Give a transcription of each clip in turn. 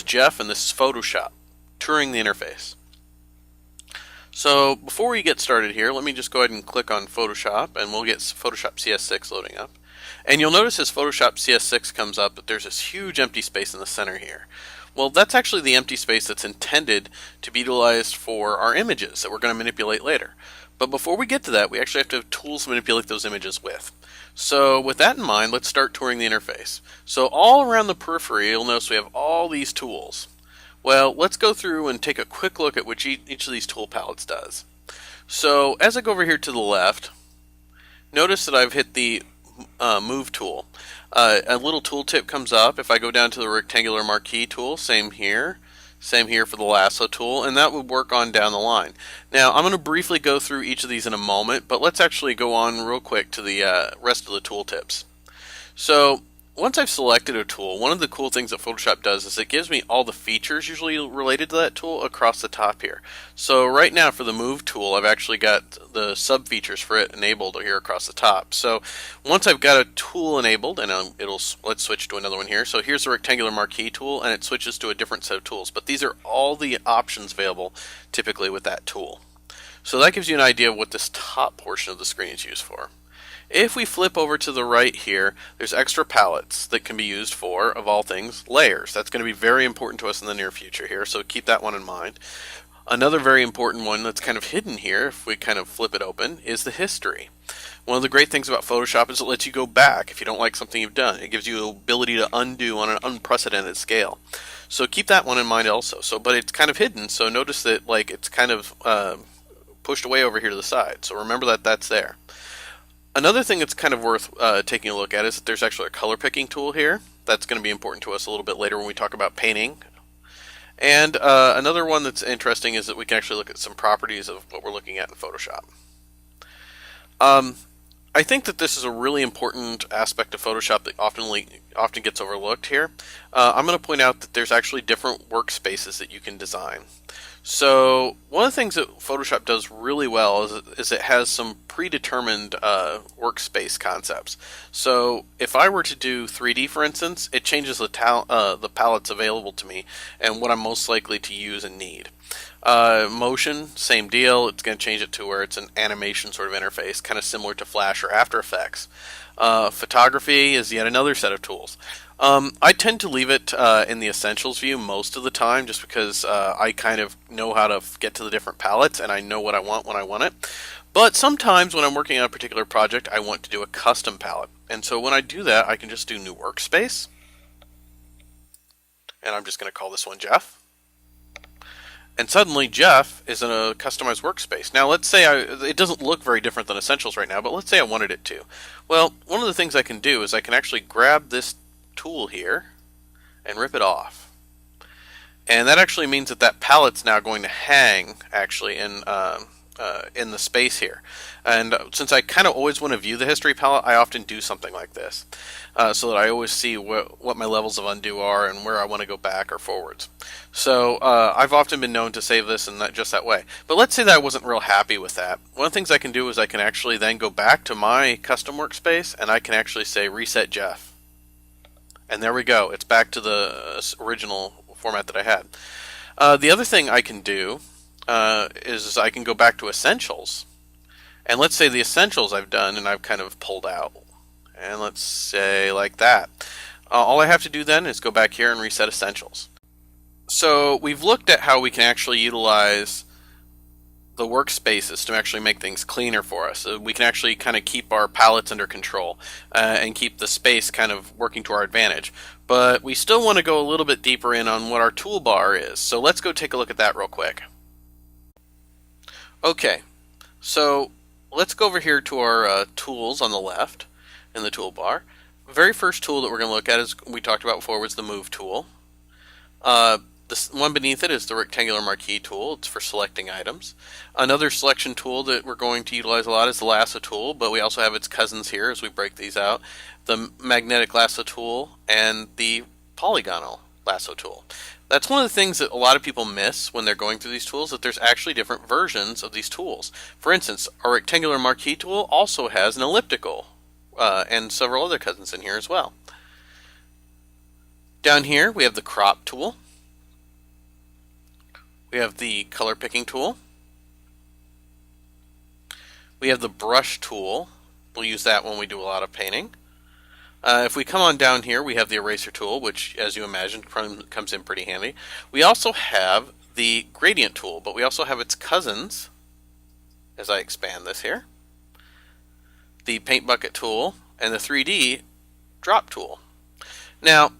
Jeff and this is Photoshop, touring the interface. So before we get started here, let me just go ahead and click on Photoshop and we'll get Photoshop CS6 loading up. And you'll notice as Photoshop CS6 comes up that there's this huge empty space in the center here. Well, that's actually the empty space that's intended to be utilized for our images that we're going to manipulate later. But before we get to that, we actually have to have tools to manipulate those images with. So with that in mind, let's start touring the interface. So all around the periphery, you'll notice we have all these tools. Well, let's go through and take a quick look at what each of these tool palettes does. So as I go over here to the left, notice that I've hit the Move tool. A little tooltip comes up. If I go down to the rectangular marquee tool, same here for the lasso tool, and that would work on down the line. Now I'm going to briefly go through each of these in a moment, but let's actually go on real quick to the rest of the tooltips. So once I've selected a tool, one of the cool things that Photoshop does is it gives me all the features usually related to that tool across the top here. So right now for the Move tool, I've actually got the sub features for it enabled here across the top. So once I've got a tool enabled, and let's switch to another one here. So here's the rectangular marquee tool, and it switches to a different set of tools. But these are all the options available typically with that tool. So that gives you an idea of what this top portion of the screen is used for. If we flip over to the right here, there's extra palettes that can be used for, of all things, layers. That's going to be very important to us in the near future here, so keep that one in mind. Another very important one that's kind of hidden here, if we kind of flip it open, is the history. One of the great things about Photoshop is it lets you go back if you don't like something you've done. It gives you the ability to undo on an unprecedented scale. So keep that one in mind also. But it's kind of hidden, so notice that it's kind of pushed away over here to the side. So remember that that's there. Another thing that's kind of worth taking a look at is that there's actually a color picking tool here. That's going to be important to us a little bit later when we talk about painting. And another one that's interesting is that we can actually look at some properties of what we're looking at in Photoshop. I think that this is a really important aspect of Photoshop that often gets overlooked here. I'm going to point out that there's actually different workspaces that you can design. So one of the things that Photoshop does really well is it has some predetermined workspace concepts. So if I were to do 3D, for instance, it changes the palettes available to me and what I'm most likely to use and need. Motion, same deal. It's going to change it to where it's an animation sort of interface, kind of similar to Flash or After Effects. Photography is yet another set of tools. I tend to leave it in the Essentials view most of the time just because I kind of know how to get to the different palettes and I know what I want when I want it. But sometimes when I'm working on a particular project, I want to do a custom palette. And so when I do that, I can just do New Workspace. And I'm just going to call this one Jeff. And suddenly Jeff is in a customized workspace. Now let's say it doesn't look very different than Essentials right now, but let's say I wanted it to. Well, one of the things I can do is I can actually grab this tool here and rip it off. And that actually means that palette's now going to hang actually in the space here. And since I kind of always want to view the history palette, I often do something like this so that I always see what my levels of undo are and where I want to go back or forwards. So I've often been known to save this in just that way. But let's say that I wasn't real happy with that. One of the things I can do is I can actually then go back to my custom workspace and I can actually say Reset Jeff. And there we go. It's back to the original format that I had. The other thing I can do is I can go back to Essentials. And let's say the Essentials I've done and I've kind of pulled out. And let's say like that. All I have to do then is go back here and reset Essentials. So we've looked at how we can actually utilize the workspaces to actually make things cleaner for us. So we can actually kind of keep our palettes under control and keep the space kind of working to our advantage. But we still want to go a little bit deeper in on what our toolbar is. So let's go take a look at that real quick. Okay, so let's go over here to our tools on the left in the toolbar. The very first tool that we're going to look at, is we talked about before, was the Move tool. The one beneath it is the rectangular marquee tool. It's for selecting items. Another selection tool that we're going to utilize a lot is the lasso tool, but we also have its cousins here as we break these out. The magnetic lasso tool and the polygonal lasso tool. That's one of the things that a lot of people miss when they're going through these tools, that there's actually different versions of these tools. For instance, our rectangular marquee tool also has an elliptical and several other cousins in here as well. Down here we have the crop tool. We have the color picking tool. We have the brush tool. We'll use that when we do a lot of painting. If we come on down here, we have the eraser tool, which, as you imagine, comes in pretty handy. We also have the gradient tool, but we also have its cousins, as I expand this here, the paint bucket tool, and the 3D drop tool. Now,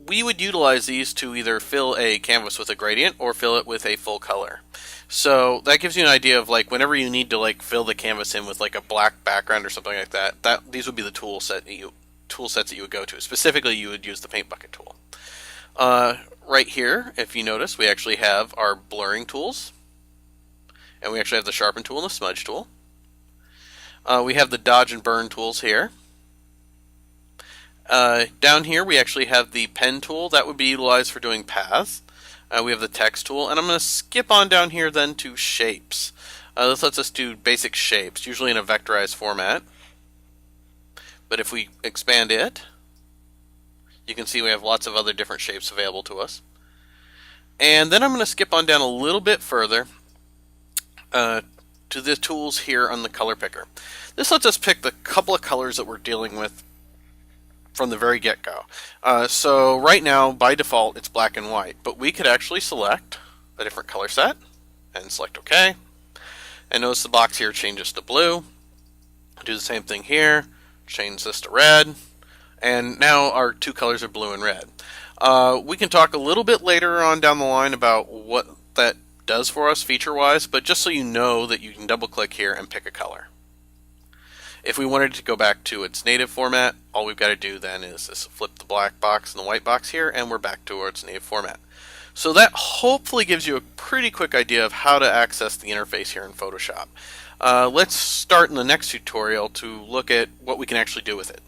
we would utilize these to either fill a canvas with a gradient or fill it with a full color. So that gives you an idea of like whenever you need to like fill the canvas in with like a black background or something like that, these would be the tool sets that you would go to. Specifically, you would use the paint bucket tool. Right here, if you notice, we actually have our blurring tools, and we actually have the sharpen tool and the smudge tool. We have the dodge and burn tools here. Down here we actually have the pen tool that would be utilized for doing paths. We have the text tool, and I'm going to skip on down here then to shapes. This lets us do basic shapes, usually in a vectorized format. But if we expand it, you can see we have lots of other different shapes available to us. And then I'm going to skip on down a little bit further to the tools here on the color picker. This lets us pick the couple of colors that we're dealing with from the very get-go. So right now, by default, it's black and white, but we could actually select a different color set and select OK. And notice the box here changes to blue. Do the same thing here, change this to red, and now our two colors are blue and red. We can talk a little bit later on down the line about what that does for us feature-wise, but just so you know that you can double-click here and pick a color. If we wanted to go back to its native format, all we've got to do then is just flip the black box and the white box here, and we're back to its native format. So that hopefully gives you a pretty quick idea of how to access the interface here in Photoshop. Let's start in the next tutorial to look at what we can actually do with it.